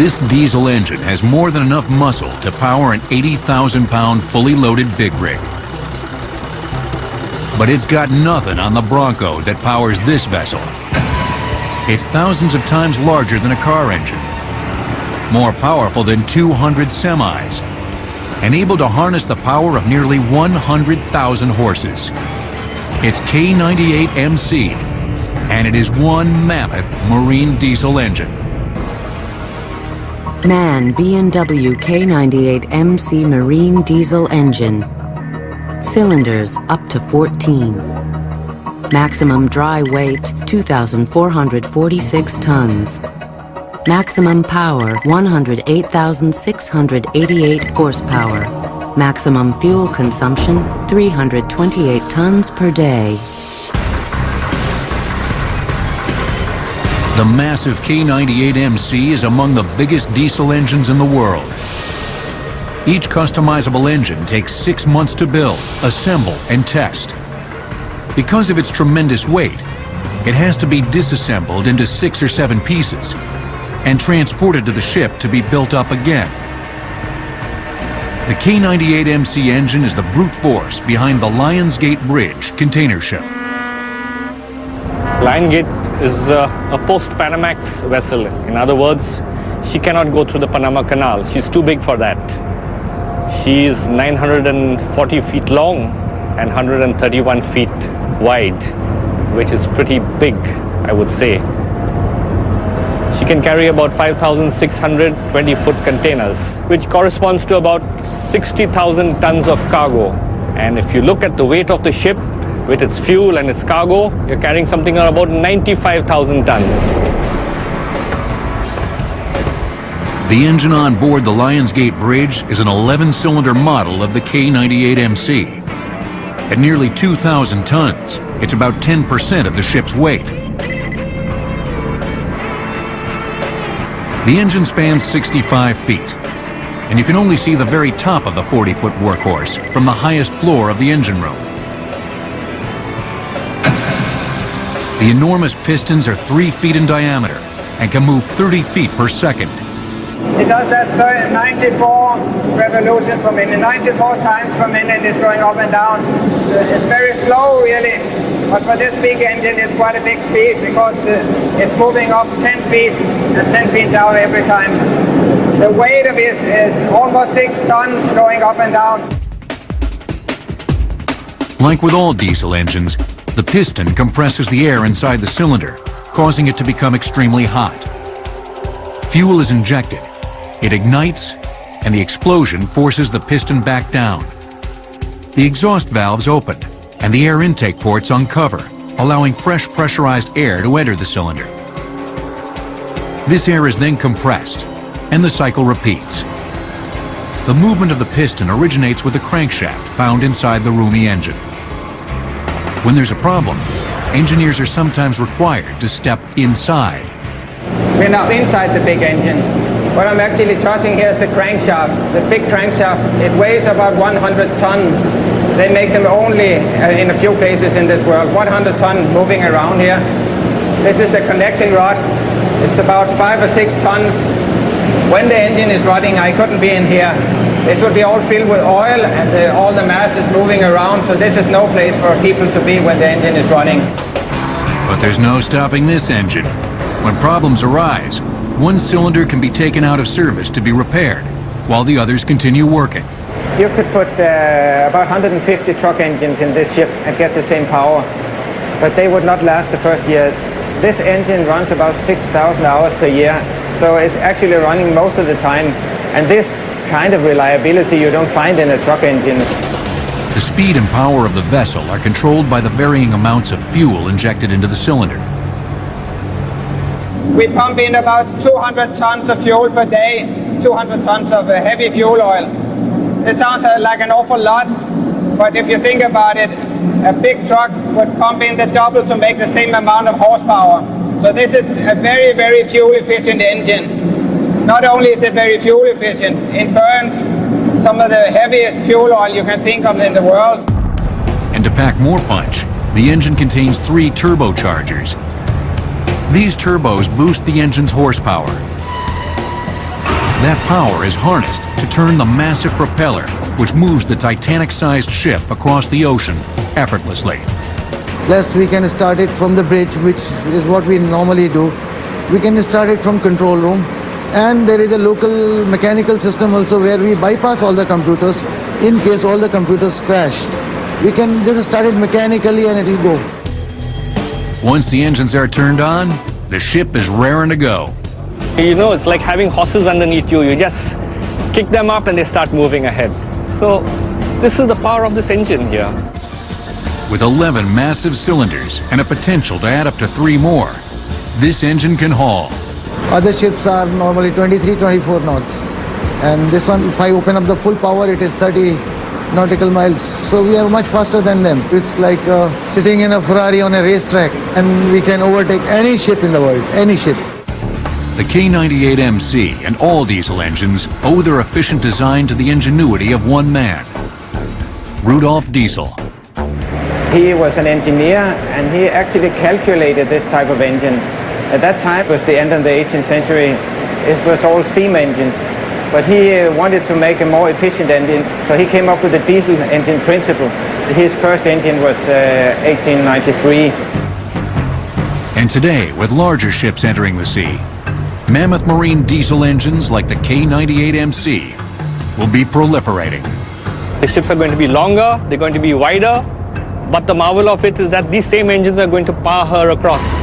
This diesel engine has more than enough muscle to power an 80,000-pound fully loaded big rig. But it's got nothing on the Bronco that powers this vessel. It's thousands of times larger than a car engine, more powerful than 200 semis, and able to harness the power of nearly 100,000 horses. It's K98MC, and it is one mammoth marine diesel engine. MAN B&W K98MC marine diesel engine. Cylinders up to 14. Maximum dry weight 2,446 tons. Maximum power 108,688 horsepower. Maximum fuel consumption 328 tons per day. The massive K98MC is among the biggest diesel engines in the world. Each customizable engine takes 6 months to build, assemble, and test. Because of its tremendous weight, it has to be disassembled into 6 or 7 pieces and transported to the ship to be built up again. The K98MC engine is the brute force behind the Lionsgate Bridge container ship. Lionsgate is a post-Panamax vessel. In other words, she cannot go through the Panama Canal. She's too big for that. She is 940 feet long and 131 feet wide, which is pretty big, I would say. She can carry about 5,600 20-foot containers, which corresponds to about 60,000 tons of cargo. And if you look at the weight of the ship, with its fuel and its cargo, you're carrying something around about 95,000 tons. The engine on board the Lionsgate Bridge is an 11-cylinder model of the K98MC. At nearly 2,000 tons, it's about 10% of the ship's weight. The engine spans 65 feet, and you can only see the very top of the 40-foot workhorse from the highest floor of the engine room. The enormous pistons are 3 feet in diameter and can move 30 feet per second. It does that 94 revolutions per minute, 94 times per minute is going up and down. It's very slow really, but for this big engine it's quite a big speed because it's moving up 10 feet and 10 feet down every time. The weight of it is almost 6 tons going up and down. Like with all diesel engines, the piston compresses the air inside the cylinder, causing it to become extremely hot. Fuel is injected, it ignites, and the explosion forces the piston back down. The exhaust valves open, and the air intake ports uncover, allowing fresh pressurized air to enter the cylinder. This air is then compressed, and the cycle repeats. The movement of the piston originates with the crankshaft found inside the roomy engine. When there's a problem, engineers are sometimes required to step inside. We're now inside the big engine. What I'm actually touching here is the crankshaft. The big crankshaft, it weighs about 100 ton. They make them only in a few places in this world. 100 ton moving around here. This is the connecting rod. It's about 5 or 6 tons. When the engine is running, I couldn't be in here. This would be all filled with oil and all the mass is moving around, so this is no place for people to be when the engine is running. But there's no stopping this engine. When problems arise, one cylinder can be taken out of service to be repaired, while the others continue working. You could put about 150 truck engines in this ship and get the same power, but they would not last the first year. This engine runs about 6,000 hours per year, so it's actually running most of the time, and this kind of reliability you don't find in a truck engine. The speed and power of the vessel are controlled by the varying amounts of fuel injected into the cylinder. We pump in about 200 tons of fuel per day, 200 tons of heavy fuel oil. This sounds like an awful lot, but if you think about it, a big truck would pump in the double to make the same amount of horsepower. So this is a very, very fuel efficient engine. Not only is it very fuel efficient, it burns some of the heaviest fuel oil you can think of in the world. And to pack more punch, the engine contains 3 turbochargers. These turbos boost the engine's horsepower. That power is harnessed to turn the massive propeller, which moves the Titanic-sized ship across the ocean effortlessly. Plus, we can start it from the bridge, which is what we normally do. We can start it from control room. And there is a local mechanical system also where we bypass all the computers in case all the computers crash. We can just start it mechanically and it will go. Once the engines are turned on, the ship is raring to go. You know, it's like having horses underneath you. You just kick them up and they start moving ahead. So this is the power of this engine here. With 11 massive cylinders and a potential to add up to 3 more, this engine can haul. Other ships are normally 23, 24 knots. And this one, if I open up the full power, it is 30 nautical miles. So we are much faster than them. It's like sitting in a Ferrari on a racetrack, and we can overtake any ship in the world, any ship. The K98MC and all diesel engines owe their efficient design to the ingenuity of one man, Rudolf Diesel. He was an engineer, and he actually calculated this type of engine. At that time, it was the end of the 18th century. It was all steam engines. But he wanted to make a more efficient engine, so he came up with the diesel engine principle. His first engine was 1893. And today, with larger ships entering the sea, mammoth marine diesel engines like the K98MC will be proliferating. The ships are going to be longer, they're going to be wider, but the marvel of it is that these same engines are going to power her across.